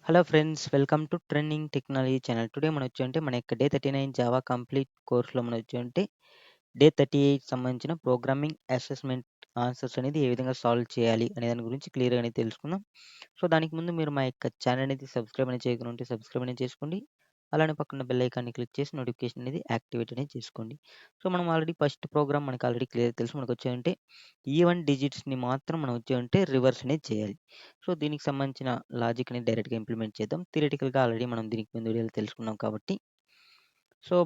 Hello friends, welcome to trending technology channel. Today మనం వచ్చి మన యొక్క డే 39 జావా కంప్లీట్ కోర్స్‌లో మనం డే 38 సంబంధించిన ప్రోగ్రామింగ్ అసెస్మెంట్ ఆన్సర్స్ అనేది ఏ విధంగా సాల్వ్ చేయాలి అనే దాని గురించి క్లియర్‌గా అనేది తెలుసుకుందాం. సో, దానికి ముందు మీరు మా యొక్క ఛానల్ అనేది సబ్స్క్రైబ్ అనేది చేయకుండా ఉంటే సబ్స్క్రైబ్ అనేది చేసుకోండి. అలానే పక్కన బెల్ ఐకాన్‌ని క్లిక్ చేసి నోటిఫికేషన్ అనేది యాక్టివేట్ అనేది చేసుకోండి. సో, మనం ఆల్రెడీ ఫస్ట్ ప్రోగ్రామ్ మనకు ఆల్రెడీ క్లియర్‌గా తెలుసు. మనకొచ్చేదంటే ఈవెన్ డిజిట్స్‌ని మాత్రం మనం రివర్స్ అనేది చేయాలి. సో, దీనికి సంబంధించిన లాజిక్ అనేది డైరెక్ట్‌గా ఇంప్లిమెంట్ చేద్దాం. థియరిటికల్‌గా ఆల్రెడీ మనం దీనికి ముందు వీడియోలో తెలుసుకున్నాం కాబట్టి, సో,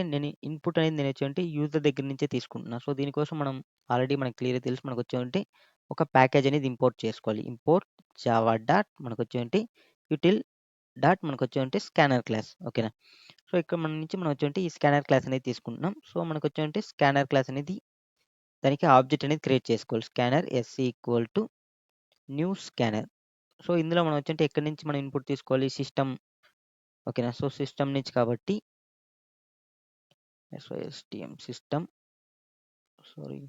నేను ఇన్‌పుట్ అనేది యూజర్ దగ్గర నుంచే తీసుకుంటున్నా. సో, దీనికోసం ఆల్రెడీ మనకు క్లియర్‌గా తెలుసు. ఒక ప్యాకేజ్ అనేది ఇంపోర్ట్ చేసుకోవాలి. Import java dot util dot scanner class. ఓకేనా? సో, ఇక్కడ మన నుంచి ఈ స్కానర్ క్లాస్ అనేది తీసుకుంటున్నాం. సో, స్కానర్ క్లాస్ అనేది దానికి ఆబ్జెక్ట్ అనేది క్రియేట్ చేసుకోవాలి. Scanner equal to new scanner. So, ఇందులో మనం ఎక్కడి నుంచి మనం ఇన్‌పుట్ తీసుకోవాలి? సిస్టమ్. ఓకేనా? సో, సిస్టమ్ నుంచి కాబట్టి system sorry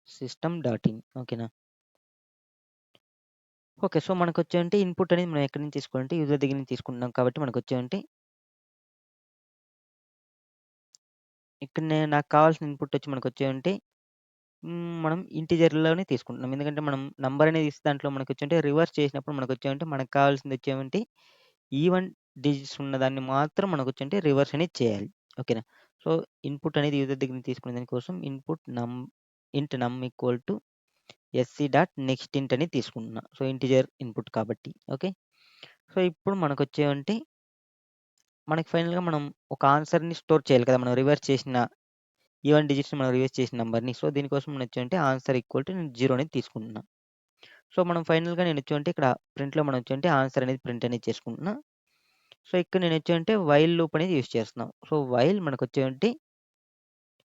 system dot in. ఓకేనా? ఓకే. సో, ఇన్‌పుట్ అనేది మనం ఎక్కడి నుంచి తీసుకోవాలంటే యూజర్ దగ్గర నుంచి తీసుకుంటున్నాం కాబట్టి ఇక్కడ నాకు కావాల్సిన ఇన్‌పుట్ వచ్చి మనం ఇంటిజర్‌లోనే తీసుకుంటున్నాం. ఎందుకంటే మనం నంబర్ అనేది ఇస్తే దాంట్లో రివర్స్ చేసినప్పుడు మనకు కావాల్సింది ఈవెన్ డిజిట్స్ ఉన్నదాన్ని మాత్రం రివర్స్ అనేది చేయాలి. ఓకేనా? సో, ఇన్‌పుట్ అనేది యూజర్ దగ్గర నుంచి తీసుకునే దానికోసం ఇంట్ నమ్ equal to SC dot next ఇంట్ అని తీసుకుంటున్నా. సో, ఇంటిజర్ ఇన్‌పుట్ కాబట్టి. ఓకే. సో, ఇప్పుడు మనకి ఫైనల్‌గా మనం ఒక ఆన్సర్‌ని స్టోర్ చేయాలి కదా! మనం రివర్స్ చేసిన ఈవెన్ డిజిట్స్‌ని మనం రివర్స్ చేసిన నంబర్‌ని. సో, దీనికోసం ఆన్సర్ ఈక్వల్ టు నేను 0 అనేది తీసుకుంటున్నా. సో, మనం ఫైనల్‌గా ఇక్కడ ప్రింట్‌లో ఆన్సర్ అనేది ప్రింట్ అనేది చేసుకుంటున్నా. సో, ఇక్కడ వైల్ లూప్ అనేది యూజ్ చేస్తున్నాం. సో, వైల్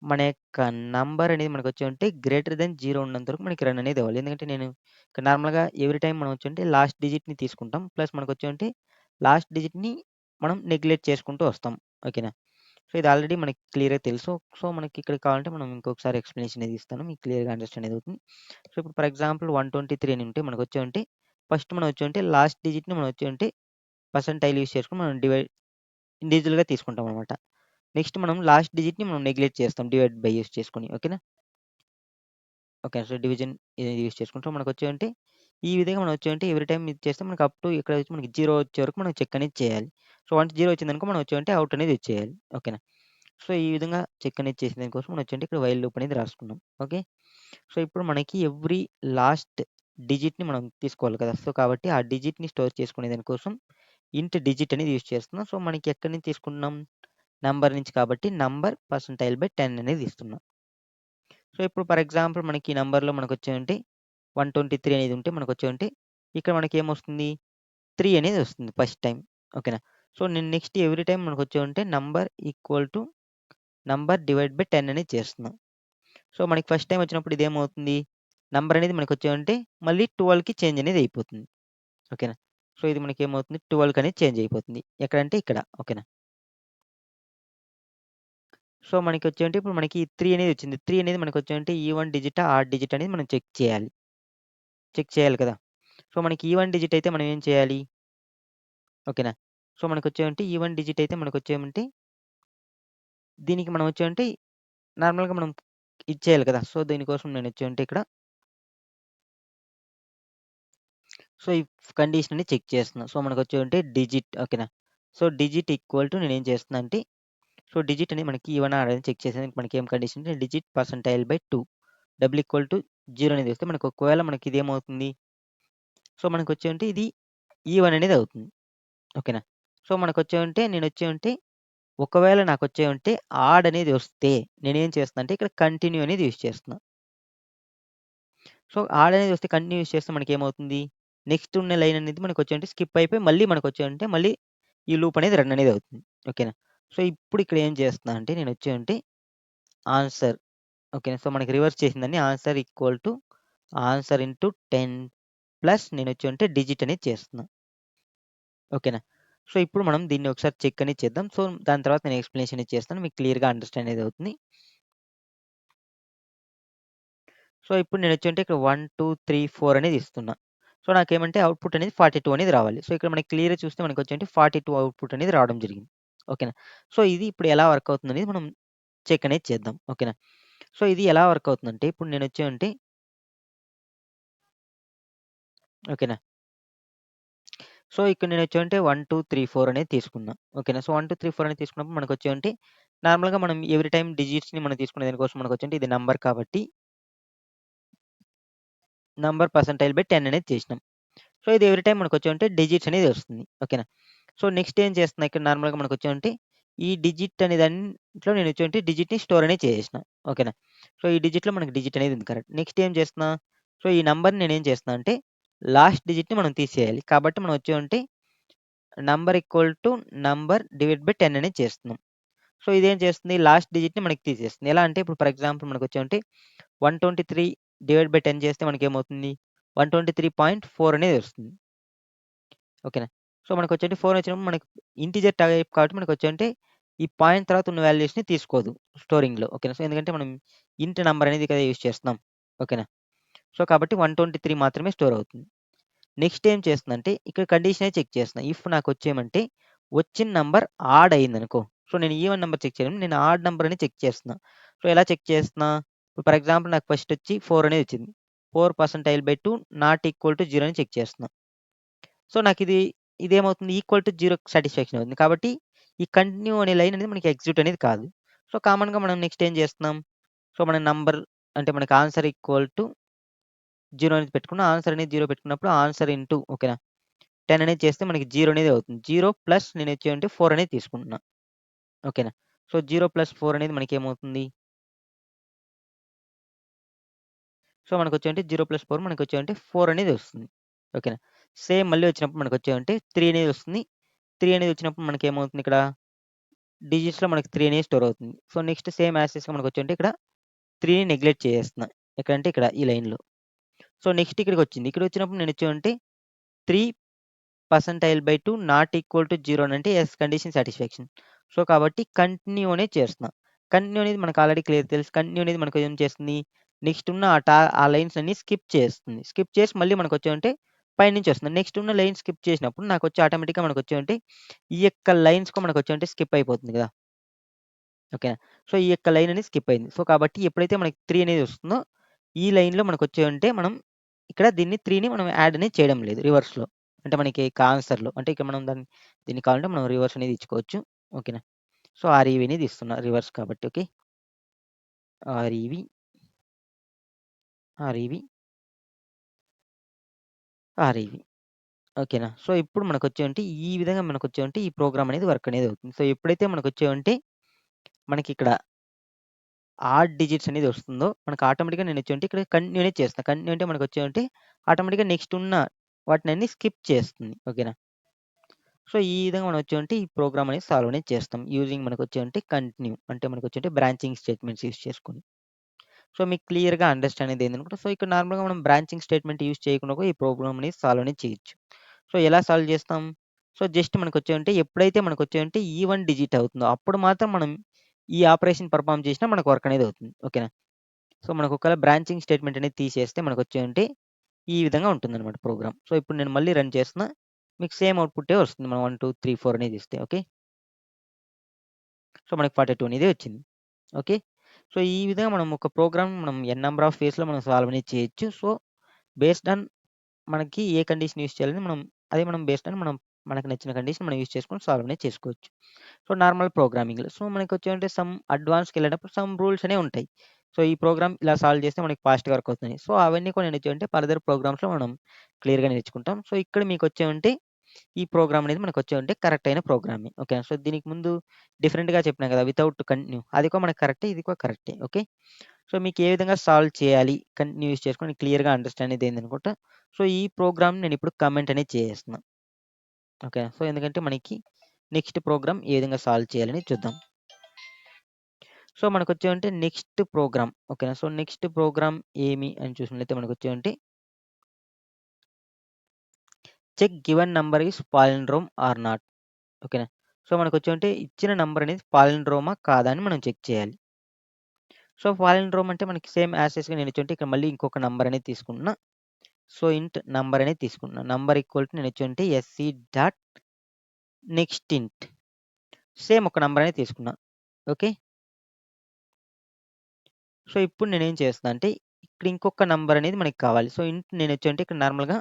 మన యొక్క నంబర్ అనేది గ్రేటర్ థాన్ 0 ఉన్నంత వరకు మనకి రన్ అనేది అవ్వాలి. ఎందుకంటే నేను ఇక్కడ నార్మల్‌గా ఎవ్రీ టైమ్ మనం లాస్ట్ డిజిట్‌ని తీసుకుంటాం. ప్లస్ లాస్ట్ డిజిట్‌ని మనం నెగ్లెక్ట్ చేసుకుంటూ వస్తాం. ఓకేనా? సో, ఇది ఆల్రెడీ మనకి క్లియర్‌గా తెలుసు. సో, మనకి ఇక్కడ కావాలంటే మనం ఇంకొకసారి ఎక్స్‌ప్లనేషన్ అనేది ఇస్తాను. మీకు క్లియర్‌గా అండర్‌స్టాండ్ అనేది అవుతుంది. సో, ఇప్పుడు ఫర్ ఎగ్జాంపుల్ 123 అని ఉంటే ఫస్ట్ మనం లాస్ట్ డిజిట్‌ని పర్సెంటైల్ యూజ్ చేసుకొని మనం ఇండివిడ్యువల్‌గా తీసుకుంటామనమాట. నెక్స్ట్ మనం లాస్ట్ డిజిట్‌ని మనం నెగ్లెక్ట్ చేస్తాం డివైడ్ బై యూజ్ చేసుకొని. ఓకేనా? ఓకే. సో, డివిజన్ ఇది యూజ్ చేసుకుంటాం. ఈ విధంగా మనం ఎవ్రీ టైమ్ ఇది చేస్తే మనకు అప్ టు ఇక్కడ వచ్చి మనకి 0 వచ్చే వరకు మనం చెక్ అనేది చేయాలి. సో, వన్స్ 0 వచ్చిందనుకో మనం ఔట్ అనేది ఇచ్చేయాలి. ఓకేనా? సో, ఈ విధంగా చెక్ అనేది చేసిన దానికోసం మనం ఇక్కడ వైల్ లూప్ అనేది రాసుకున్నాం. ఓకే. సో, ఇప్పుడు మనకి ఎవ్రీ లాస్ట్ డిజిట్‌ని మనం తీసుకోవాలి కదా! సో, కాబట్టి ఆ డిజిట్‌ని స్టోర్ చేసుకునే దానికోసం ఇంట్ డిజిట్ అనేది యూజ్ చేస్తున్నాం. సో, మనకి ఎక్కడి నుంచి తీసుకుంటున్నాం? నంబర్ నుంచి కాబట్టి నంబర్ పర్సెంటైల్ బై 10 అనేది ఇస్తున్నాం. సో, ఇప్పుడు ఫర్ ఎగ్జాంపుల్ మనకి ఈ నంబర్‌లో 123 అనేది ఉంటే ఇక్కడ మనకేమొస్తుంది? 3 అనేది వస్తుంది ఫస్ట్ టైమ్. ఓకేనా? సో, నేను next every time number equal to number divide by 10 అనేది చేస్తున్నాం. సో, మనకి ఫస్ట్ టైమ్ వచ్చినప్పుడు ఇదేమవుతుంది? నంబర్ అనేది మళ్ళీ 12కి చేంజ్ అనేది అయిపోతుంది. ఓకేనా? సో, ఇది మనకేమవుతుంది? 12కి అనేది చేంజ్ అయిపోతుంది. ఎక్కడంటే ఇక్కడ. ఓకేనా? సో, ఇప్పుడు మనకి 3 అనేది వచ్చింది. 3 అనేది ఈవెన్ డిజిటా, ఆడ్ డిజిట్ అనేది మనం చెక్ చేయాలి. చెక్ చేయాలి కదా! సో, మనకి ఈవెన్ డిజిట్ అయితే మనం ఏం చేయాలి? ఓకేనా? సో, ఈవెన్ డిజిట్ అయితే దీనికి మనం నార్మల్‌గా మనం ఇచ్చేయాలి కదా! సో, దీనికోసం నేను ఇక్కడ సో, ఈ కండిషన్ అనేది చెక్ చేస్తున్నా. So, digit. ఓకేనా? సో, డిజిట్ ఈక్వల్ టు నేనేం చేస్తున్నా అంటే సో, డిజిట్ అనేది మనకి ఈవెన్ ఆడ్ అని చెక్ చేసేదానికి మనకేం కండిషన్ అంటే digit percentile by 2 double equal to 0 అనేది వస్తే ఒకవేళ మనకి ఇదేమవుతుంది? సో, ఇది ఈవెన్ అనేది అవుతుంది. ఓకేనా? సో, ఒకవేళ ఆడ్ అనేది వస్తే నేనేం చేస్తున్నా అంటే ఇక్కడ కంటిన్యూ అనేది యూజ్ చేస్తున్నా. సో, ఆడ్ అనేది వస్తే కంటిన్యూ యూజ్ చేస్తే మనకేమవుతుంది? నెక్స్ట్ ఉన్న లైన్ అనేది స్కిప్ అయిపోయి మళ్ళీ మళ్ళీ ఈ లూప్ అనేది రన్ అనేది అవుతుంది. ఓకేనా? సో, ఇప్పుడు ఇక్కడ ఏం చేస్తున్నా అంటే ఆన్సర్. ఓకేనా? సో, మనకి రివర్స్ చేసిందాన్ని answer equal to answer into 10 plus digit అనేది చేస్తున్నా. ఓకేనా? సో, ఇప్పుడు మనం దీన్ని ఒకసారి చెక్ అనేది చేద్దాం. సో, దాని తర్వాత నేను ఎక్స్‌ప్లనేషన్ అనేది చేస్తాను. మీకు క్లియర్‌గా అండర్‌స్టాండ్ అనేది అవుతుంది. సో, ఇప్పుడు ఇక్కడ 1, 2, 3, 4 అనేది ఇస్తున్నా. సో, నాకేమంటే అవుట్‌పుట్ అనేది 42 అనేది రావాలి. సో, ఇక్కడ మనకి క్లియర్‌గా చూస్తే మనకొచ్చేంటి 42 అవుట్‌పుట్ అనేది రావడం జరిగింది. ఓకేనా. సో, ఇది ఇప్పుడు ఎలా వర్క్ అవుతుందనేది మనం చెక్ అనేది చేద్దాం. ఓకేనా. సో, ఇది ఎలా వర్క్ అవుతుందంటే ఇప్పుడు నేనొచ్చేవంటే ఓకేనా. సో, ఇక్కడ నేనొచ్చేవంటే 1, 2, 3, 4 అనేది తీసుకున్నా. ఓకేనా. సో, 1, 2, 3, 4 అనేది తీసుకున్నప్పుడు మనకొచ్చేవంటే నార్మల్‌గా మనం ఎవ్రీ టైమ్ డిజిట్స్‌ని మనం తీసుకునే దానికోసం మనకొచ్చేంటి ఇది నంబర్ కాబట్టి నంబర్ పర్సెంటైల్ బై 10 అనేది చేసినాం. సో, ఇది ఎవ్రీ టైమ్ మనకొచ్చేవంటే డిజిట్స్ అనేది వస్తుంది. ఓకేనా. సో, నెక్స్ట్ ఏం చేస్తున్నా ఇక్కడ నార్మల్‌గా మనకొచ్చేవంటే ఈ డిజిట్ అనే దాంట్లో నేనొచ్చేవంటే డిజిట్‌ని స్టోర్ అనేది చేసేసిన. ఓకేనా. సో, ఈ డిజిట్‌లో మనకి డిజిట్ అనేది ఉంది కరెక్ట్. నెక్స్ట్ ఏం చేస్తున్నా, సో, ఈ నంబర్‌ని నేనేం చేస్తున్నా అంటే లాస్ట్ డిజిట్‌ని మనం తీసేయాలి. కాబట్టి మనం వచ్చేవంటే number equal to number divide by 10 అనేది చేస్తున్నాం. సో, ఇదేం చేస్తుంది లాస్ట్ డిజిట్‌ని మనకి తీసేస్తుంది. ఎలా అంటే ఇప్పుడు ఫర్ ఎగ్జాంపుల్ మనకొచ్చేవంటే 123 డివైడ్ బై 10 చేస్తే మనకేమవుతుంది 123.4 అనేది వస్తుంది. ఓకేనా. సో, మనకొచ్చేంటి 4 వచ్చినప్పుడు మనకి ఇంటిజర్ టైప్ కాబట్టి మనకొచ్చేంటి ఈ పాయింట్ తర్వాత ఉన్న వాల్యూస్‌ని తీసుకోదు స్టోరింగ్‌లో. ఓకేనా. సో, ఎందుకంటే మనం ఇంట్ నంబర్ అనేది కదా యూజ్ చేస్తున్నాం. ఓకేనా. సో, కాబట్టి 123 మాత్రమే స్టోర్ అవుతుంది. నెక్స్ట్ ఏం చేస్తుందంటే ఇక్కడ కండిషనే చెక్ చేస్తున్నా. ఇఫ్ నాకొచ్చేమంటే వచ్చిన నంబర్ ఆడ్ అయిందనుకో. సో, నేను ఈవెన్ నంబర్ చెక్ చేయను. నేను ఆడ్ నంబర్ అని చెక్ చేస్తున్నా. సో, ఎలా చెక్ చేస్తున్నా? ఇప్పుడు ఫర్ ఎగ్జాంపుల్ నాకు ఫస్ట్ వచ్చి 4 అనేది వచ్చింది. 4 percentile by 2 not equal to 0 అని చెక్ చేస్తున్నా. సో, ఇదేమవుతుంది ఈక్వల్ టు 0 సాటిస్ఫాక్షన్ అవుతుంది. కాబట్టి ఈ కంటిన్యూ అనే లైన్ అనేది మనకి ఎగ్జిక్యూట్ అనేది కాదు. సో, కామన్‌గా మనం నెక్స్ట్ ఏం చేస్తున్నాం? సో, మన నంబర్ అంటే మనకి ఆన్సర్ ఈక్వల్ టు 0 అనేది పెట్టుకున్నాం. ఆన్సర్ అనేది 0 పెట్టుకున్నప్పుడు ఆన్సర్ ఇంటూ ఓకేనా. 10 అనేది చేస్తే మనకి 0 అనేది అవుతుంది. 0 ప్లస్ నేనొచ్చేంటి 4 అనేది తీసుకుంటున్నా. ఓకేనా. సో, 0 ప్లస్ 4 అనేది మనకేమవుతుంది? సో, మనకొచ్చేంటి 0 ప్లస్ 4 మనకొచ్చేంటి 4 అనేది వస్తుంది. ఓకేనా. సేమ్ మళ్ళీ వచ్చినప్పుడు మనకొచ్చేంటి 3 అనేది వస్తుంది. 3 అనేది వచ్చినప్పుడు మనకేమవుతుంది ఇక్కడ డిజిట్స్‌లో మనకి 3 అనేది స్టోర్ అవుతుంది. సో, నెక్స్ట్ సేమ్ యాజ్ టీజ్‌గా మనకొచ్చేంటి ఇక్కడ 3ని నెగ్లెక్ట్ చేసేస్తున్నా. ఎక్కడంటే ఇక్కడ ఈ లైన్‌లో. సో, నెక్స్ట్ ఇక్కడికొచ్చింది. ఇక్కడొచ్చినప్పుడు నేనొచ్చేవంటే 3 percentile by 2 not equal to 0 అనంటే యెస్ కండిషన్ సాటిస్ఫాక్షన్. సో, కాబట్టి కంటిన్యూ అనేది చేస్తున్నా. కంటిన్యూ అనేది మనకు ఆల్రెడీ క్లియర్ తెలుసు. కంటిన్యూ అనేది మనకు ఏం చేస్తుంది? నెక్స్ట్ ఉన్న ఆ లైన్స్ అన్ని స్కిప్ చేస్తుంది. స్కిప్ చేసి మళ్ళీ మనకొచ్చేవంటే పైనుంచి వస్తుంది. నెక్స్ట్ ఉన్న లైన్ స్కిప్ చేసినప్పుడు నాకొచ్చి ఆటోమేటిక్‌గా మనకొచ్చేవంటే ఈ యొక్క లైన్స్‌కు మనకొచ్చేవంటే స్కిప్ అయిపోతుంది గదా! ఓకేనా. సో, ఈ యొక్క లైన్ అనేది స్కిప్ అయింది. సో, కాబట్టి ఎప్పుడైతే మనకి 3 అనేది వస్తుందో, ఈ లైన్‌లో మనకొచ్చేవంటే మనం ఇక్కడ దీన్ని మనం యాడ్ అనేది చేయడం లేదు రివర్స్‌లో. అంటే మనకి ఆన్సర్‌లో. అంటే ఇక్కడ మనం దీన్ని కావాలంటే మనం రివర్స్ అనేది ఇచ్చుకోవచ్చు. ఓకేనా. సో, ఆర్‌ఈవి అనేది ఇస్తున్నా రివర్స్ కాబట్టి ఓకే. REV, REV, REV. ఓకేనా. సో, ఇప్పుడు మనకొచ్చేవంటే ఈ విధంగా మనకొచ్చేవంటే ఈ ప్రోగ్రామ్ అనేది వర్క్ అనేది అవుతుంది. సో, ఎప్పుడైతే మనకొచ్చేవంటే మనకిక్కడ ఆడ్ డిజిట్స్ అనేది వస్తుందో, మనకు ఆటోమేటిక్‌గా నేనొచ్చేవంటే ఇక్కడ కంటిన్యూ అనేది చేస్తా. కంటిన్యూ అంటే మనకొచ్చేవంటే ఆటోమేటిక్‌గా నెక్స్ట్ ఉన్న వాటినన్ని స్కిప్ చేస్తుంది. ఓకేనా. సో, ఈ విధంగా మనం వచ్చేవంటే ఈ ప్రోగ్రామ్ అనేది సాల్వ్ అనేది చేస్తాం. యూజింగ్ మనకొచ్చేవంటే కంటిన్యూ అంటే మనకొచ్చేంటే బ్రాంచింగ్ స్టేట్మెంట్స్ యూజ్ చేసుకొని. సో, మీకు క్లియర్‌గా అండర్‌స్టాండ్ అనేది అయిందనుకుంటా. సో, ఇక్కడ నార్మల్‌గా మనం బ్రాంచింగ్ స్టేట్మెంట్ యూజ్ చేయకుండా కూడా ఈ ప్రోగ్రామ్ అనేది సాల్వ్ అనేది చేయొచ్చు. సో, ఎలా సాల్వ్ చేస్తాం? సో, జస్ట్ మనకొచ్చేవంటే ఎప్పుడైతే మనకొచ్చేవంటే ఈవెన్ డిజిట్ అవుతుందో అప్పుడు మాత్రం మనం ఈ ఆపరేషన్ పెర్ఫార్మ్ చేసినా మనకు వర్క్ అనేది అవుతుంది. ఓకేనా. సో, మనకు ఒకవేళ బ్రాంచింగ్ స్టేట్మెంట్ అనేది తీసేస్తే మనకొచ్చేవంటే ఈ విధంగా ఉంటుందన్నమాట ప్రోగ్రామ్. సో, ఇప్పుడు నేను మళ్ళీ రన్ చేస్తున్నా. మీకు సేమ్ అవుట్‌పుట్టే వస్తుంది. మనం 1, 2, 3, 4 అనేది ఇస్తే. ఓకే. సో, మనకి 42 అనేది వచ్చింది. ఓకే. సో, ఈ విధంగా మనం ఒక ప్రోగ్రామ్ మనం ఎన్ నంబర్ ఆఫ్ వేస్‌లో మనం సాల్వ్ అనేది చేయొచ్చు. సో, బేస్డ్ ఆన్ మనకి ఏ కండిషన్ యూజ్ చేయాలని మనం బేస్డ్ ఆన్ మనకు నచ్చిన కండిషన్ మనం యూజ్ చేసుకొని సాల్వ్ అనేది చేసుకోవచ్చు. సో, నార్మల్ ప్రోగ్రామింగ్‌లో. సో, మనకొచ్చేవంటే సమ్ అడ్వాన్స్‌కెళ్ళేటప్పుడు సమ్ రూల్స్ అనేవి ఉంటాయి. సో, ఈ ప్రోగ్రామ్ ఇలా సాల్వ్ చేస్తే మనకి ఫాస్ట్‌గా వర్క్ అవుతుంది. సో, అవన్నీ కూడా నేనొచ్చేవంటే ఫర్దర్ ప్రోగ్రామ్స్‌లో మనం క్లియర్‌గా నేర్చుకుంటాం. సో, ఇక్కడ మీకొచ్చేవంటే ఈ ప్రోగ్రామ్ అనేది మనకొచ్చేవంటే కరెక్ట్ అయిన ప్రోగ్రామే. ఓకేనా. సో, దీనికి ముందు డిఫరెంట్‌గా చెప్పినా కదా! వితౌట్ కంటిన్యూ అది కూడా మనకు కరెక్టే. ఇది కూడా కరెక్టే. ఓకే. సో, మీకు ఏ విధంగా సాల్వ్ చేయాలి కంటిన్యూ యూజ్ చేసుకొని క్లియర్‌గా అండర్‌స్టాండ్ అనేది అయిందనుకుంటా. సో, ఈ ప్రోగ్రామ్‌ని నేనిప్పుడు కామెంట్ అనేది చేసేస్తున్నా. ఓకే. సో, ఎందుకంటే మనకి నెక్స్ట్ ప్రోగ్రామ్ ఏ విధంగా సాల్వ్ చేయాలని చూద్దాం. సో, మనకొచ్చేవంటే నెక్స్ట్ ప్రోగ్రామ్ ఓకేనా. సో, నెక్స్ట్ ప్రోగ్రామ్ ఏమి అని చూసినట్లయితే మనకొచ్చేవంటే check given number is palindrome or not. ఓకేనా. సో, మనకొచ్చేవంటే ఇచ్చిన నంబర్ అనేది పాలిండ్రోమా కాదా అని మనం చెక్ చేయాలి. సో, పాలిండ్రోమ్ అంటే మనకి సేమ్ యాజ్ టీజ్‌గా నేనిచ్చుంటే ఇక్కడ మళ్ళీ ఇంకొక నంబర్ అనేది తీసుకుంటున్నా. సో, ఇంట్ నంబర్ అనేది తీసుకుంటున్నా. నంబర్ ఈక్వల్ టు నేనొచ్చేంటి SC dot next int. Same ఒక నంబర్ అనేది తీసుకున్నా. ఓకే. సో, ఇప్పుడు నేనేం చేస్తున్నా అంటే, ఇక్కడ ఇంకొక నంబర్ అనేది మనకి కావాలి. సో, ఇంట్ నేనొచ్చేంటి ఇక్కడ నార్మల్‌గా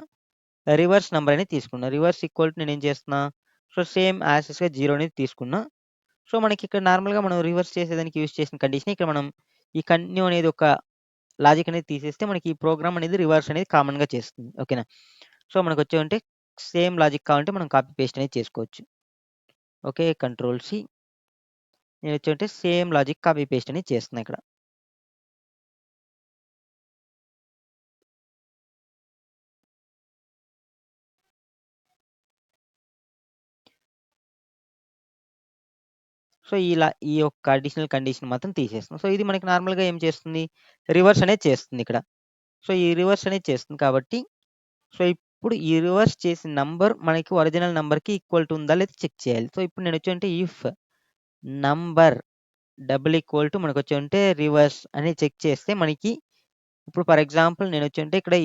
రివర్స్ నంబర్ అనేది తీసుకున్నా. రివర్స్ ఈక్వల్ టు నేనేం చేస్తున్నా, సో, సేమ్ యాజ్ ఇట్‌గా 0 అనేది తీసుకున్నా. సో, మనకిక్కడ నార్మల్‌గా మనం రివర్స్ చేసేదానికి యూజ్ చేసిన కండిషనే ఇక్కడ మనం ఈ కంటిన్యూ అనేది ఒక లాజిక్ అనేది తీసేస్తే మనకి ఈ ప్రోగ్రామ్ అనేది రివర్స్ అనేది కామన్‌గా చేస్తుంది. ఓకేనా. సో, మనకొచ్చేవంటే సేమ్ లాజిక్ కావాలంటే మనం కాపీ పేస్ట్ అనేది చేసుకోవచ్చు. ఓకే. Control C. నేనొచ్చేంటే సేమ్ లాజిక్ కాపీ పేస్ట్ అనేది చేస్తున్నా ఇక్కడ. సో, ఈ యొక్క అడిషనల్ కండిషన్ మాత్రం తీసేస్తున్నాం. సో, ఇది మనకి నార్మల్‌గా ఏం చేస్తుంది, రివర్స్ అనేది చేస్తుందిక్కడ. సో, ఈ రివర్స్ అనేది చేస్తుంది కాబట్టి, సో, ఇప్పుడు ఈ రివర్స్ చేసిన నంబర్ మనకి ఒరిజినల్ నంబర్‌కి ఈక్వల్ టు ఉందా లేదా చెక్ చేయాలి. సో, ఇప్పుడు నేనొచ్చేంటే if number double equal to మనకొచ్చేంటే రివర్స్ అని చెక్ చేస్తే మనకి ఇప్పుడు ఫర్ ఎగ్జాంపుల్ నేనొచ్చేంటే ఇక్కడ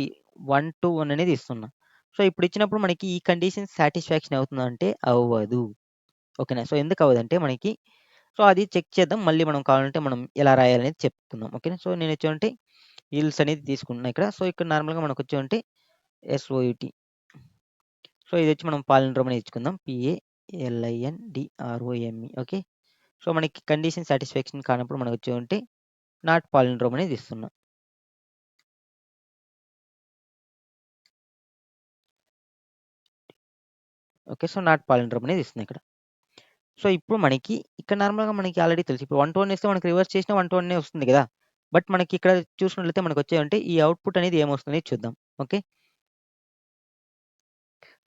1, 2, 1 అనేది ఇస్తున్నా. సో, ఇప్పుడు ఇచ్చినప్పుడు మనకి ఈ కండిషన్ సాటిస్ఫాక్షన్ అవుతుందా అంటే అవ్వదు. ఓకేనా. సో, ఎందుకు అవ్వదంటే మనకి సో, అది చెక్ చేద్దాం. మళ్ళీ మనం కావాలంటే మనం ఎలా రాయాలనేది చెప్పుకుందాం. ఓకేనా. సో, నేనొచ్చేవంటే ఈల్స్ అనేది తీసుకుంటున్నా ఇక్కడ. సో, ఇక్కడ నార్మల్‌గా మనకొచ్చేవంటే ఎస్‌ఓయూటీ. సో, ఇదొచ్చి మనం పాలిండ్రోమ్ అనేది ఇచ్చుకుందాం. పాలిండ్రోమ్. ఓకే. సో, మనకి కండిషన్ సాటిస్ఫాక్షన్ కానప్పుడు మనకొచ్చేవంటే నాట్ పాలిండ్రోమ్ అనేది ఇస్తున్నా. ఓకే. సో, నాట్ పాలిండ్రోమ్ అనేది ఇస్తున్నా ఇక్కడ. సో, ఇప్పుడు మనకి ఇక్కడ నార్మల్‌గా మనకి ఆల్రెడీ తెలుసు. ఇప్పుడు 1-1 ఇస్తే మనకి రివర్స్ చేసినా 1-1 వస్తుంది గదా! బట్ మనకి ఇక్కడ చూసినట్లయితే మనకొచ్చేవంటే ఈ అవుట్‌పుట్ అనేది ఏమొస్తుందో చూద్దాం. ఓకే.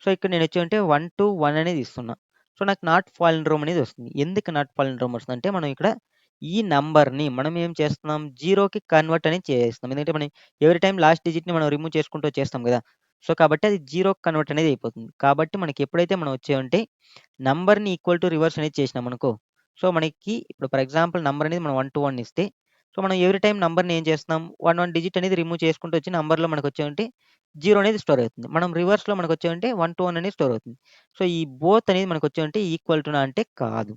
సో, ఇక్కడ నేనొచ్చేవంటే 1-1 అనేది ఇస్తున్నా. సో, నాకు నాట్ పాలిండ్రోమ్ అనేది వస్తుంది. ఎందుకు నాట్ పాలిండ్రోమ్ వస్తుందంటే మనం ఇక్కడ ఈ నంబర్‌ని మనం ఏం చేస్తున్నాం 0కి కన్వర్ట్ అనేది చేసేస్తున్నాం. ఎందుకంటే మనం ఎవ్రి టైమ్ లాస్ట్ డిజిట్‌ని మనం రిమూవ్ చేసుకుంటూ చేస్తాం గదా! సో, కాబట్టి అది 0కి కన్వర్ట్ అనేది అయిపోతుంది. కాబట్టి మనకి ఎప్పుడైతే మనం వచ్చామంటే నంబర్‌ని ఈక్వల్ టు రివర్స్ అనేది చేసినామనుకో, సో, మనకి ఇప్పుడు ఫర్ ఎగ్జాంపుల్ నంబర్ అనేది మనం 1-1 ఇస్తే, సో, మనం ఎవ్రి టైమ్ నంబర్‌ని ఏం చేస్తున్నాం 1 డిజిట్ అనేది రిమూవ్ చేసుకుంటూ వచ్చి నంబర్‌లో మనకొచ్చేమంటే 0 అనేది స్టోర్ అవుతుంది. మనం రివర్స్‌లో మనకొచ్చేమంటే 1-1 అనేది స్టోర్ అవుతుంది. సో, ఈ బోత్ అనేది మనకొచ్చేమంటే ఈక్వల్ టునా అంటే కాదు.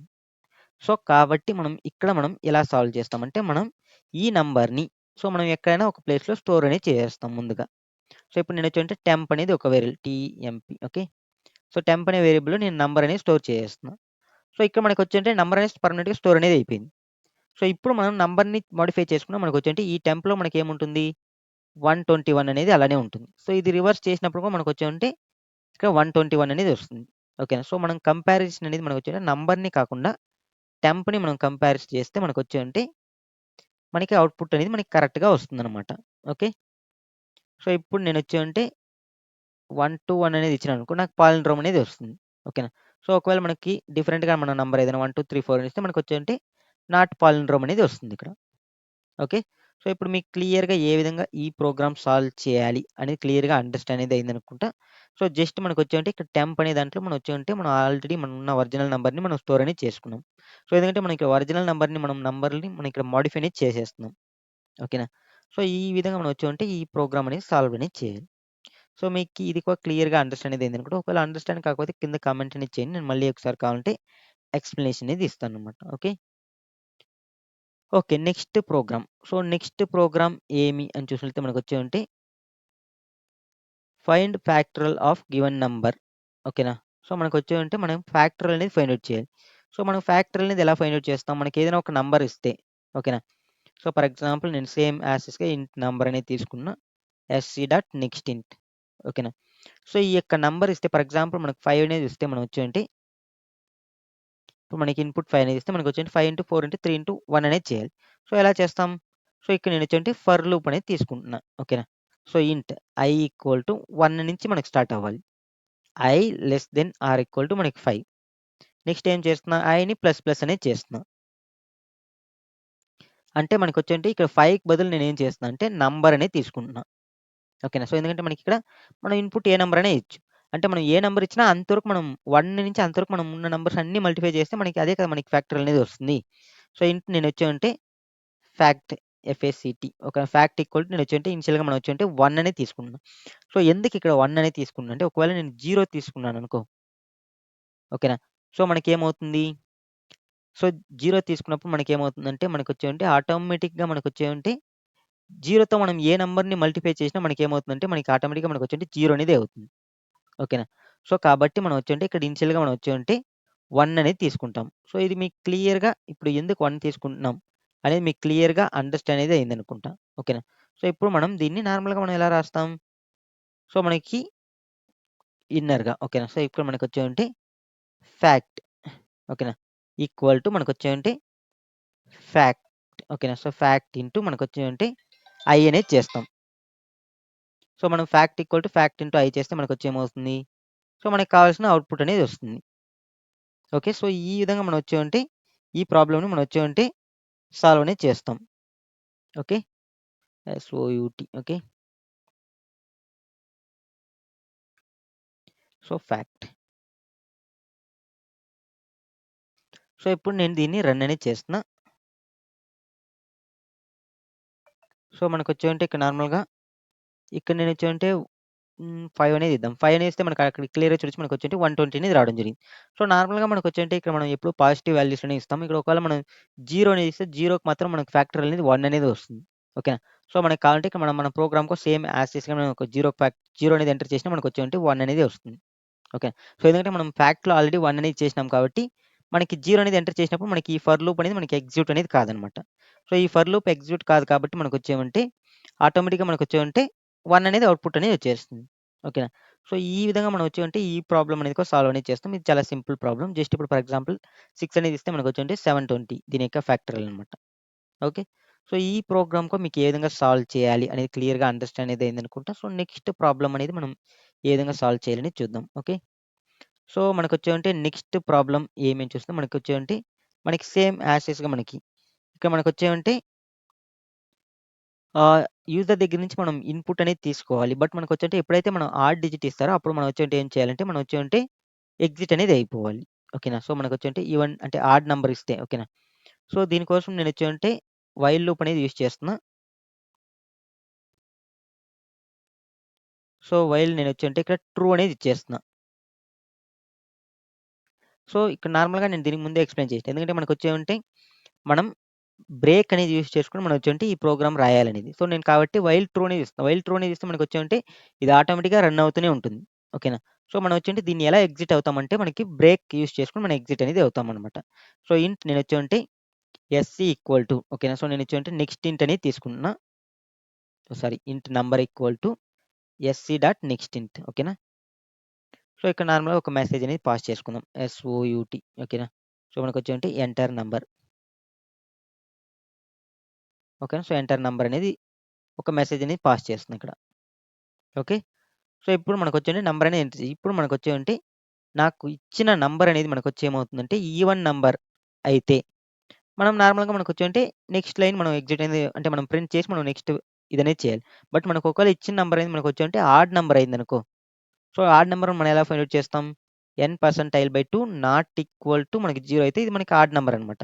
సో, కాబట్టి మనం ఎలా సాల్వ్ చేస్తామంటే మనం ఈ నంబర్‌ని సో, మనం ఎక్కడైనా ఒక ప్లేస్‌లో స్టోర్ అనేది చేసేస్తాం ముందుగా. సో, ఇప్పుడు నేనొచ్చేంటే టెంప్ అనేది ఒక variable TMP. Okay. So, temp అనే వేరియబుల్‌లో నేను నంబర్ అనేది స్టోర్ చేసేస్తున్నా. సో, ఇక్కడ మనకొచ్చేంటే నంబర్ అనేది పర్మనెంట్‌గా స్టోర్ అనేది అయిపోయింది. సో, ఇప్పుడు మనం నంబర్‌ని మోడిఫై చేసుకున్నా మనకొచ్చేంటే ఈ టెంప్‌లో మనకేముంటుంది 121 అనేది అలానే ఉంటుంది. సో, ఇది రివర్స్ చేసినప్పుడు కూడా మనకొచ్చేమంటే ఇక్కడ 121 అనేది వస్తుంది. ఓకేనా. సో, మనం కంపారిజన్ అనేది మనకొచ్చేంటే నంబర్‌ని కాకుండా టెంప్‌ని మనం కంపారిజన్ చేస్తే మనకొచ్చేమంటే మనకి అవుట్‌పుట్ అనేది మనకి కరెక్ట్‌గా వస్తుందనమాట. ఓకే. సో, ఇప్పుడు నేనొచ్చేమంటే 1-1 అనేది ఇచ్చినాననుకో నాకు పాలిండ్రోమ్ అనేది వస్తుంది. ఓకేనా. సో, ఒకవేళ మనకి డిఫరెంట్‌గా మన నంబర్ ఏదైనా 1, 2, 3, 4 అని ఇస్తే మనకొచ్చేంటే నాట్ పాలిండ్రోమ్ అనేది వస్తుందిక్కడ. ఓకే. సో, ఇప్పుడు మీకు క్లియర్‌గా ఏ విధంగా ఈ ప్రోగ్రామ్ సాల్వ్ చేయాలి అనేది క్లియర్‌గా అండర్‌స్టాండ్ అనేది అయిందనుకుంటా. సో, జస్ట్ మనకొచ్చేమంటే ఇక్కడ టెంప్ అనే దాంట్లో మనం వచ్చేమంటే మనం ఆల్రెడీ మనమున్న ఒరిజినల్ నంబర్‌ని మనం స్టోర్ అనేది చేసుకున్నాం. సో, ఎందుకంటే మనం ఇక్కడ ఒరిజినల్ నంబర్‌ని నంబర్‌ని మనం ఇక్కడ మోడిఫై అనేది చేసేస్తున్నాం. ఓకేనా. సో, ఈ విధంగా మనం వచ్చామంటే ఈ ప్రోగ్రామ్ అనేది సాల్వ్ అనేది చేయాలి. సో, మీకు ఇది కూడా క్లియర్‌గా అండర్‌స్టాండ్ అనేది అయిందనుకుంటా. ఒకవేళ అండర్‌స్టాండ్ కాకపోతే కింద కామెంట్ అనేది చేయండి. నేను మళ్ళీ ఒకసారి కావాలంటే ఎక్స్‌ప్లనేషన్ అనేది ఇస్తాననమాట. ఓకే. ఓకే. నెక్స్ట్ ప్రోగ్రామ్ ఏమి అని చూసినట్లయితే మనకొచ్చేమంటే ఫైండ్ ఫ్యాక్టరల్ ఆఫ్ గివెన్ నంబర్. ఓకేనా. సో, మనకొచ్చేమంటే మనం ఫ్యాక్టరల్ అనేది ఫైండ్ ఔట్ చేయాలి. సో, మనం ఫ్యాక్టరల్ అనేది ఎలా ఫైండ్ ఔట్ చేస్తాం? మనకేదైనా ఒక నంబర్ ఇస్తే ఓకేనా. సో, ఫర్ ఎగ్జాంపుల్ నేను సేమ్ యాజ్ ఇట్‌గా ఇంట్ నంబర్ అనేది తీసుకున్నా. SC dot next int. ఓకేనా. సో, ఈ యొక్క నంబర్ ఇస్తే ఫర్ ఎగ్జాంపుల్ మనకు 5 అనేది ఇస్తే మనం వచ్చేంటి ఇప్పుడు మనకి ఇన్‌పుట్ 5 అనేది ఇస్తే మనకొచ్చేంటి 5/4/3/1 అనేది చేయాలి. సో, ఎలా చేస్తాం? సో, ఇక్కడ నేనొచ్చేంటి ఫర్ లూప్ అనేది తీసుకుంటున్నా. ఓకేనా. సో, ఇంట్ i ఈక్వల్ టు 1 నుంచి మనకు స్టార్ట్ అవ్వాలి. i less than or equal to మనకి 5. నెక్స్ట్ ఏం చేస్తున్నా iని ప్లస్ ప్లస్ అనేది చేస్తున్నా. అంటే మనకొచ్చేంటి ఇక్కడ 5కి బదులు నేనేం చేస్తున్నా అంటే నంబర్ అనేది తీసుకుంటున్నా. ఓకేనా. సో, ఎందుకంటే మనకిక్కడ మనం ఇన్‌పుట్ ఏ నంబర్ అయినా ఇయొచ్చు. అంటే మనం ఏ నంబర్ ఇచ్చినా అంతవరకు మనం 1 నుంచి అంతవరకు మనం ఉన్న నంబర్స్ అన్నీ మల్టిప్లై చేస్తే మనకి అదే కదా మనకి ఫ్యాక్టరల్ అనేది వస్తుంది. సో, ఇంట్ నేనొచ్చేమంటే ఫ్యాక్ట్ ఎఫ్ఏసిటీ ఒక ఫ్యాక్ట్ ఈక్వల్ టు నేనొచ్చేంటి ఇనిషియల్‌గా మనం వచ్చేంటి 1 అనేది తీసుకుంటున్నాం. సో, ఎందుకు ఇక్కడ 1 అనేది తీసుకున్నా అంటే ఒకవేళ నేను 0 తీసుకున్నాననుకో ఓకేనా? సో, మనకేమవుతుంది? సో, 0 తీసుకున్నప్పుడు మనకేమవుతుందంటే మనకొచ్చేంటి ఆటోమేటిక్‌గా మనకొచ్చేంటి 0తో మనం ఏ నంబర్‌ని మల్టిప్లై చేసినా మనకేమవుతుందంటే మనకి ఆటోమేటిక్‌గా మనకొచ్చేంటి 0 అనేదే అవుతుంది. ఓకేనా? సో, కాబట్టి మనం వచ్చేంటి ఇక్కడ ఇనిషియల్‌గా మనం వచ్చేంటి 1 అనేది తీసుకుంటాం. సో, ఇది మీకు క్లియర్‌గా ఇప్పుడు ఎందుకు 1 తీసుకుంటున్నాం అనేది మీకు క్లియర్‌గా అండర్‌స్టాండ్ అనేది అయిందనుకుంటా. ఓకేనా? సో, ఇప్పుడు మనం దీన్ని నార్మల్‌గా మనం ఎలా రాస్తాం? సో, మనకి ఇన్నర్‌గా ఓకేనా? సో, ఇప్పుడు మనకొచ్చేంటి ఫ్యాక్ట్ ఓకేనా? ఈక్వల్ టు మనకొచ్చేంటి ఫ్యాక్ట్ ఓకేనా? సో, ఫ్యాక్ట్ ఇంటూ మనకొచ్చేంటి ఐ అనేది చేస్తాం. సో, మనం fact equal to fact into I చేస్తే మనకొచ్చేమవుతుంది? సో, మనకు కావాల్సిన అవుట్‌పుట్ అనేది వస్తుంది. ఓకే. సో, ఈ విధంగా మనం వచ్చేవంటే ఈ ప్రాబ్లమ్‌ని మనం వచ్చేవంటే సాల్వ్ అనేది చేస్తాం. Okay. S O U T okay. So, fact. So, ఇప్పుడు నేను దీన్ని రన్ అనేది చేస్తున్నా. సో, మనకొచ్చేవంటే ఇక్కడ నార్మల్‌గా ఇక్కడ నేనొచ్చేవంటే 5 అనేది ఇద్దాం. 5 అని ఇస్తే మనకు అక్కడ క్లియర్‌గా చూడొచ్చు మనకొచ్చేంటి 120 అనేది రావడం జరిగింది. సో, నార్మల్‌గా మనకొచ్చేంటి ఇక్కడ మనం ఎప్పుడు పాజిటివ్ వాల్యూస్ అనేవి ఇస్తాం. ఇక్కడ ఒకవేళ మనం 0 అనేది ఇస్తే 0కి మాత్రం మనకు ఫ్యాక్టర్ అనేది 1 అనేది వస్తుంది. ఓకేనా? సో, మనకు కావాలంటే ఇక్కడ మనం మన ప్రోగ్రామ్‌కు సేమ్ యాస్ టీజ్‌గా మనం ఒక 0 అనేది ఎంటర్ చేసినా మనకొచ్చేంటి 1 అనేది వస్తుంది. ఓకే. సో, ఎందుకంటే మనం ఫ్యాక్ట్‌లో ఆల్రెడీ 1 అనేది చేసినాం కాబట్టి, మనకి 0 అనేది ఎంటర్ చేసినప్పుడు మనకి ఈ ఫర్ లూప్ అనేది మనకి ఎగ్జిక్యూట్ అనేది కాదనమాట. సో, ఈ ఫర్ లూప్ ఎగ్జిక్యూట్ కాదు కాబట్టి మనకొచ్చేమంటే ఆటోమేటిక్‌గా మనకొచ్చేమంటే 1 అనేది అవుట్‌పుట్ అనేది వచ్చేస్తుంది. ఓకేనా? సో, ఈ విధంగా మనం వచ్చేమంటే ఈ ప్రాబ్లమ్ అనేది కూడా సాల్వ్ అనేది చేస్తాం. ఇది చాలా సింపుల్ ప్రాబ్లమ్. జస్ట్ ఇప్పుడు ఫర్ ఎగ్జాంపుల్ 6 అనేది ఇస్తే మనకొచ్చేంటే 720 దీని యొక్క ఫ్యాక్టరియల్ అనమాట. ఓకే. సో, ఈ ప్రోగ్రామ్‌కు మీకు ఏ విధంగా సాల్వ్ చేయాలి అనేది క్లియర్‌గా అండర్‌స్టాండ్ అనేది అయిందనుకుంటా. సో, నెక్స్ట్ ప్రాబ్లమ్ అనేది మనం ఏ విధంగా సాల్వ్ చేయాలని చూద్దాం. ఓకే. సో, మనకొచ్చేవంటే నెక్స్ట్ ప్రాబ్లమ్ ఏమేం చూస్తే మనకొచ్చేవంటే మనకి సేమ్ యాస్ టీజ్‌గా మనకి ఇక్కడ మనకొచ్చేవంటే యూజర్ దగ్గర నుంచి మనం ఇన్‌పుట్ అనేది తీసుకోవాలి. బట్ మనకొచ్చేంటే ఎప్పుడైతే మనం ఆడ్ డిజిట్ ఇస్తారో అప్పుడు మనం వచ్చేంటే ఏం చేయాలంటే మనం వచ్చేంటే ఎగ్జిట్ అనేది అయిపోవాలి. ఓకేనా? సో, మనకొచ్చేంటే ఈవెన్ అంటే ఆడ్ నంబర్ ఇస్తే ఓకేనా? సో, దీనికోసం నేనొచ్చేంటే వైల్ లూప్ అనేది యూజ్ చేస్తున్నా. సో, వైల్ నేనొచ్చేంటే ఇక్కడ ట్రూ అనేది ఇచ్చేస్తున్నా. సో, ఇక్కడ నార్మల్‌గా నేను దీనికి ముందే ఎక్స్‌ప్లెయిన్ చేసిన. ఎందుకంటే మనకొచ్చేమంటే మనం బ్రేక్ అనేది యూజ్ చేసుకొని మనం వచ్చేంటి ఈ ప్రోగ్రామ్ రాయాలనేది. సో, నేను కాబట్టి వైల్ ట్రూ అనేది ఇస్తా. వైల్ ట్రూ అనేది ఇస్తే మనకొచ్చేమంటే ఇది ఆటోమేటిక్‌గా రన్ అవుతూనే ఉంటుంది. ఓకేనా? సో, మనం వచ్చేంటి దీన్ని ఎలా ఎగ్జిట్ అవుతామంటే మనకి బ్రేక్ యూజ్ చేసుకొని మనం ఎగ్జిట్ అనేది అవుతామనమాట. సో, ఇంట్ నేనొచ్చేమంటే ఎస్‌సి ఈక్వల్ టు ఓకేనా? సో, నేనొచ్చేమంటే నెక్స్ట్ ఇంట్ అనేది తీసుకుంటున్నా. Sorry int number equal to SC dot next int ఓకేనా? సో, ఇక్కడ నార్మల్‌గా ఒక మెసేజ్ అనేది పాస్ చేసుకుందాం. ఎస్‌ఓయూటీ ఓకేనా? సో, మనకొచ్చేమంటే ఎంటర్ నంబర్ ఓకేనా? సో, ఎంటర్ నంబర్ అనేది ఒక మెసేజ్ అనేది పాస్ చేస్తున్నా ఇక్కడ. ఓకే. సో, ఇప్పుడు మనకొచ్చేంటి నంబర్ అనేది ఎంటర్ చెయ్యి. ఇప్పుడు మనకొచ్చేవంటే నాకు ఇచ్చిన నంబర్ అనేది మనకొచ్చి ఏమవుతుందంటే ఈవెన్ నంబర్ అయితే మనం నార్మల్‌గా మనకొచ్చేంటి నెక్స్ట్ లైన్ మనం ఎగ్జిట్ అనేది అంటే మనం ప్రింట్ చేసి మనం నెక్స్ట్ ఇదనేది చేయాలి. బట్ మనకు ఒకవేళ ఇచ్చిన నంబర్ అనేది మనకొచ్చేంటి ఆడ్ నంబర్ అయిందనుకో సో, ఆడ్ నంబర్‌ని మనం ఎలా ఫైండ్ ఔట్ చేస్తాం? n percentile by 2 not equal to మనకి 0 అయితే ఇది మనకి ఆడ్ నంబర్ అనమాట.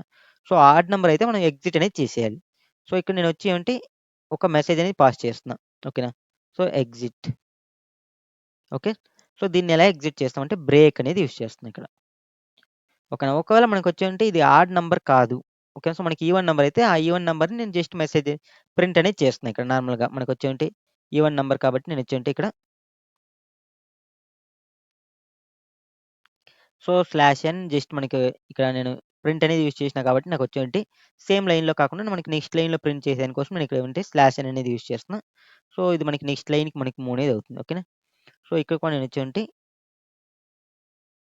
సో, ఆడ్ నంబర్ అయితే మనం ఎగ్జిట్ అనేది చేసేయాలి. సో, ఇక్కడ నేనొచ్చి ఏంటి ఒక మెసేజ్ అనేది పాస్ చేస్తున్నా. ఓకేనా? So, exit okay. సో, దీన్ని ఎలా ఎగ్జిట్ చేస్తామంటే బ్రేక్ అనేది యూజ్ చేస్తున్నాం ఇక్కడ. ఓకేనా? ఒకవేళ మనకొచ్చేంటి ఇది ఆడ్ నంబర్ కాదు. ఓకే. సో, మనకి ఈవెన్ నంబర్ అయితే ఆ ఈవెన్ నంబర్‌ని నేను జస్ట్ మెసేజ్ ప్రింట్ అనేది చేస్తున్నా ఇక్కడ నార్మల్‌గా. మనకొచ్చేంటి ఈవెన్ నంబర్ కాబట్టి నేనొచ్చేంటి ఇక్కడ సో, స్లాష్ ఎన్ జస్ట్ మనకి ఇక్కడ నేను ప్రింట్ అనేది యూజ్ చేసినా కాబట్టి నాకొచ్చేంటి సేమ్ లైన్‌లో కాకుండా మనకి నెక్స్ట్ లైన్‌లో ప్రింట్ చేసేదాని కోసం నేను ఇక్కడ ఏంటి స్లాష్ ఎన్ అనేది యూజ్ చేస్తున్నా. సో, ఇది మనకి నెక్స్ట్ లైన్‌కి మనకి మూవ్ అనేది అవుతుంది. ఓకేనా? సో, ఇక్కడ కూడా నేనొచ్చేంటి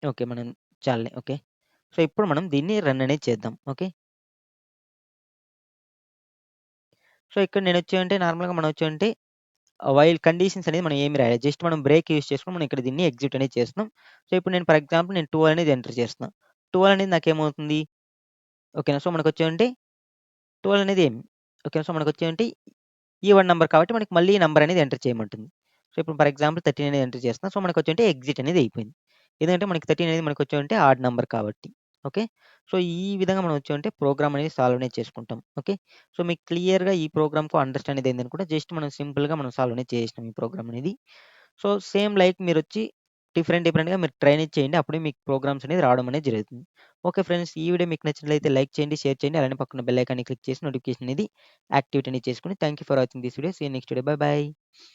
ఓకే. మనం చాలులే. ఓకే. సో, ఇప్పుడు మనం దీన్ని రన్ అనేది చేద్దాం. ఓకే. సో, ఇక్కడ నేనొచ్చేంటి నార్మల్‌గా మనం వచ్చేంటి వైల్ కండిషన్స్ అనేది మనం ఏమి రాయలేదు. జస్ట్ మనం బ్రేక్ యూజ్ చేసుకొని మనం ఇక్కడ దీన్ని ఎగ్జిక్యూట్ అనేది చేస్తున్నాం. సో, ఇప్పుడు నేను ఫర్ ఎగ్జాంపుల్ నేను 12 అనేది ఎంటర్ చేస్తున్నా. 12 అనేది నాకేమవుతుంది? ఓకేనా? సో, మనకొచ్చేంటి 12 అనేది ఏమి? ఓకే. సో, మనకొచ్చేంటి ఈవెన్ నంబర్ కాబట్టి మనకి మళ్ళీ ఈ నంబర్ అనేది ఎంటర్ చేయమంటుంది. సో, ఇప్పుడు ఫర్ ఎగ్జాంపుల్ 13 అనేది ఎంటర్ చేస్తున్నా. సో, మనకొచ్చేంటి ఎగ్జిట్ అనేది అయిపోయింది. ఎందుకంటే మనకి 13 అనేది మనకొచ్చేంటి ఆడ్ నంబర్ కాబట్టి. ఓకే. సో, ఈ విధంగా మనం వచ్చామంటే ప్రోగ్రామ్ అనేది సాల్వ్ అనేది చేసుకుంటాం. ఓకే. సో, మీకు క్లియర్‌గా ఈ ప్రోగ్రామ్‌కు అండర్‌స్టాండ్ అనేది అయిందనుకుంటే జస్ట్ మనం సింపుల్‌గా మనం సాల్వ్ అనేది చేసేసినాం ఈ ప్రోగ్రామ్ అనేది. సో, సేమ్ లైక్ మీరొచ్చి డిఫరెంట్‌గా మీరు ట్రై అనేది చేయండి. అప్పుడే మీకు ప్రోగ్రామ్స్ అనేది రావడం అనేది జరుగుతుంది. Okay friends. ఈ వీడియో మీకు నచ్చినట్లయితే లైక్ చేయండి, షేర్ చేయండి. అలానే పక్కన బెల్ ఐకాన్‌ని క్లిక్ చేసి నోటిఫికేషన్ అనేది యాక్టివేట్ అనేది చేసుకోండి. Thank you for watching this video. See you next video. Bye by.